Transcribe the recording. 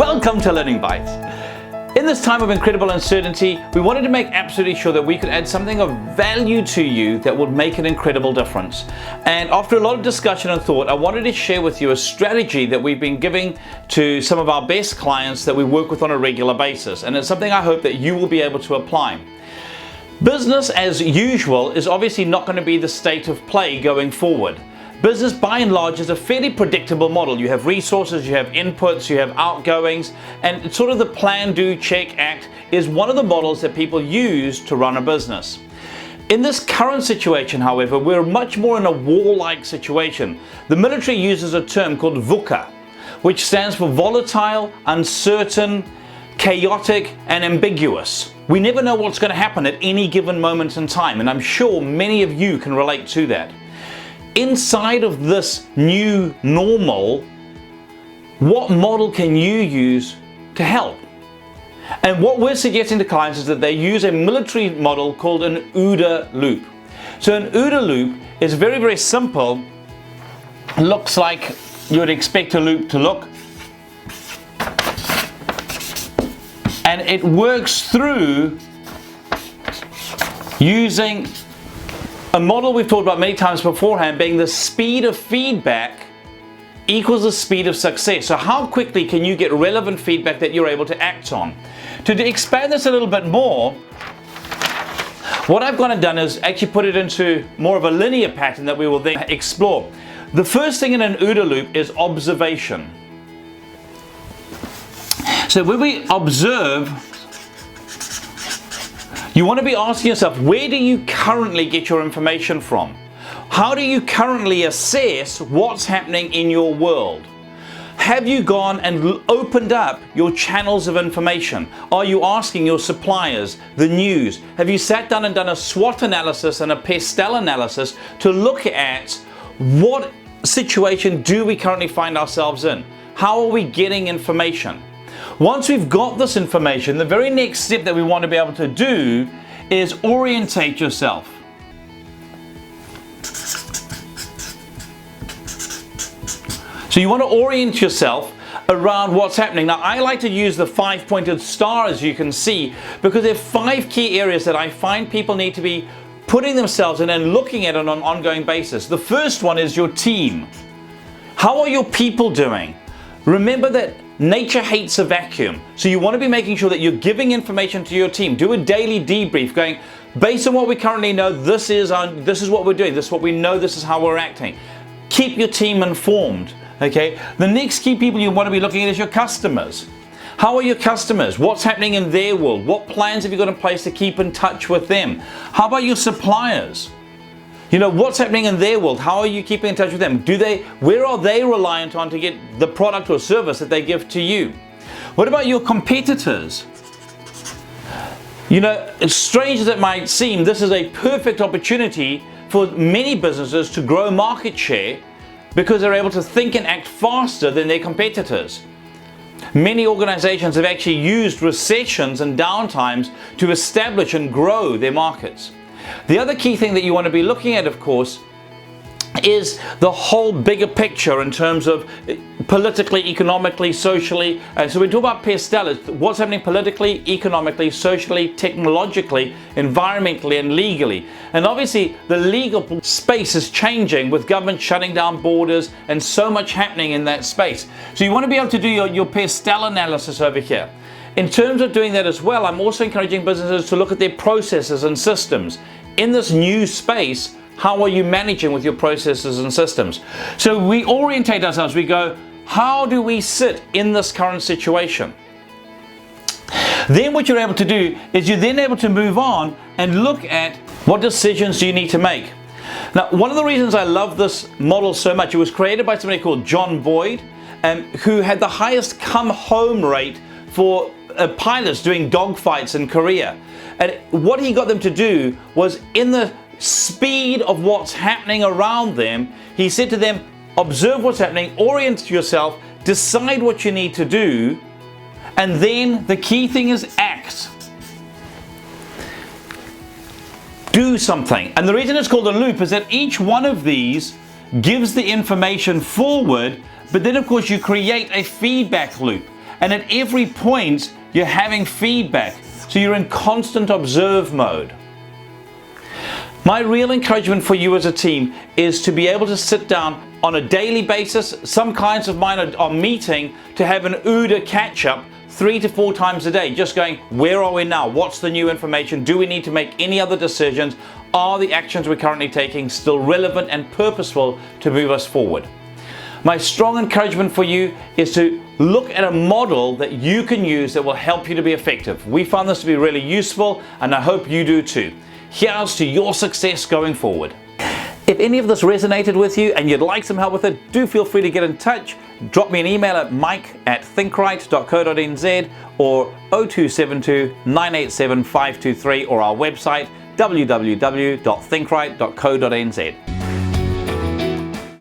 Welcome to Learning Bites. In this time of incredible uncertainty, we wanted to make absolutely sure that we could add something of value to you that would make an incredible difference. And after a lot of discussion and thought, I wanted to share with you a strategy that we've been giving to some of our best clients that we work with on a regular basis. And it's something I hope that you will be able to apply. Business as usual is obviously not going to be the state of play going forward. Business by and large is a fairly predictable model. You have resources, you have inputs, you have outgoings, and it's sort of the plan, do, check, act is one of the models that people use to run a business. In this current situation, however, we're much more in a war-like situation. The military uses a term called VUCA, which stands for volatile, uncertain, chaotic, and ambiguous. We never know what's going to happen at any given moment in time, and I'm sure many of you can relate to that. Inside of this new normal, what model can you use to help? And what we're suggesting to clients is that they use a military model called an OODA loop. So an OODA loop is very, very simple. It looks like you would expect a loop to look. And it works through using a model we've talked about many times beforehand, being the speed of feedback equals the speed of success. So how quickly can you get relevant feedback that you're able to act on? To expand this a little bit more, what I've gone and done is actually put it into more of a linear pattern that we will then explore. The first thing in an OODA loop is observation. So when we observe, you want to be asking yourself, where do you currently get your information from? How do you currently assess what's happening in your world? Have you gone and opened up your channels of information? Are you asking your suppliers, the news? Have you sat down and done a SWOT analysis and a PESTEL analysis to look at what situation do we currently find ourselves in? How are we getting information? Once we've got this information, the very next step that we want to be able to do is orientate yourself. So you want to orient yourself around what's happening. Now, I like to use the 5-pointed star, as you can see, because there are 5 key areas that I find people need to be putting themselves in and looking at on an ongoing basis. The first one is your team. How are your people doing? Remember that nature hates a vacuum. So you want to be making sure that you're giving information to your team. Do a daily debrief going, based on what we currently know, this is what we're doing, this is what we know, this is how we're acting. Keep your team informed. Okay. The next key people you want to be looking at is your customers. How are your customers? What's happening in their world? What plans have you got in place to keep in touch with them? How about your suppliers? You know, what's happening in their world? How are you keeping in touch with them? Where are they reliant on to get the product or service that they give to you? What about your competitors? You know, as strange as it might seem, this is a perfect opportunity for many businesses to grow market share because they're able to think and act faster than their competitors. Many organizations have actually used recessions and downtimes to establish and grow their markets. The other key thing that you want to be looking at, of course, is the whole bigger picture in terms of politically, economically, socially. So we talk about PESTEL, it's what's happening politically, economically, socially, technologically, environmentally, and legally. And obviously, the legal space is changing with government shutting down borders and so much happening in that space. So you want to be able to do your PESTEL analysis over here. In terms of doing that as well, I'm also encouraging businesses to look at their processes and systems. In this new space, how are you managing with your processes and systems? So we orientate ourselves, we go, how do we sit in this current situation? Then what you're able to do is you're then able to move on and look at what decisions do you need to make. Now, one of the reasons I love this model so much, it was created by somebody called John Boyd, who had the highest come home rate for pilots doing dogfights in Korea. And what he got them to do was, in the speed of what's happening around them, he said to them, observe what's happening, orient yourself, decide what you need to do, and then the key thing is act. Do something. And the reason it's called a loop is that each one of these gives the information forward, but then of course you create a feedback loop. And at every point, you're having feedback. So you're in constant observe mode. My real encouragement for you as a team is to be able to sit down on a daily basis. Some clients of mine are meeting to have an OODA catch-up 3 to 4 times a day, just going, where are we now? What's the new information? Do we need to make any other decisions? Are the actions we're currently taking still relevant and purposeful to move us forward? My strong encouragement for you is to look at a model that you can use that will help you to be effective. We found this to be really useful, and I hope you do too. Here's to your success going forward. If any of this resonated with you and you'd like some help with it, do feel free to get in touch. Drop me an email at mike@thinkright.co.nz or 0272 987 523 or our website www.thinkright.co.nz.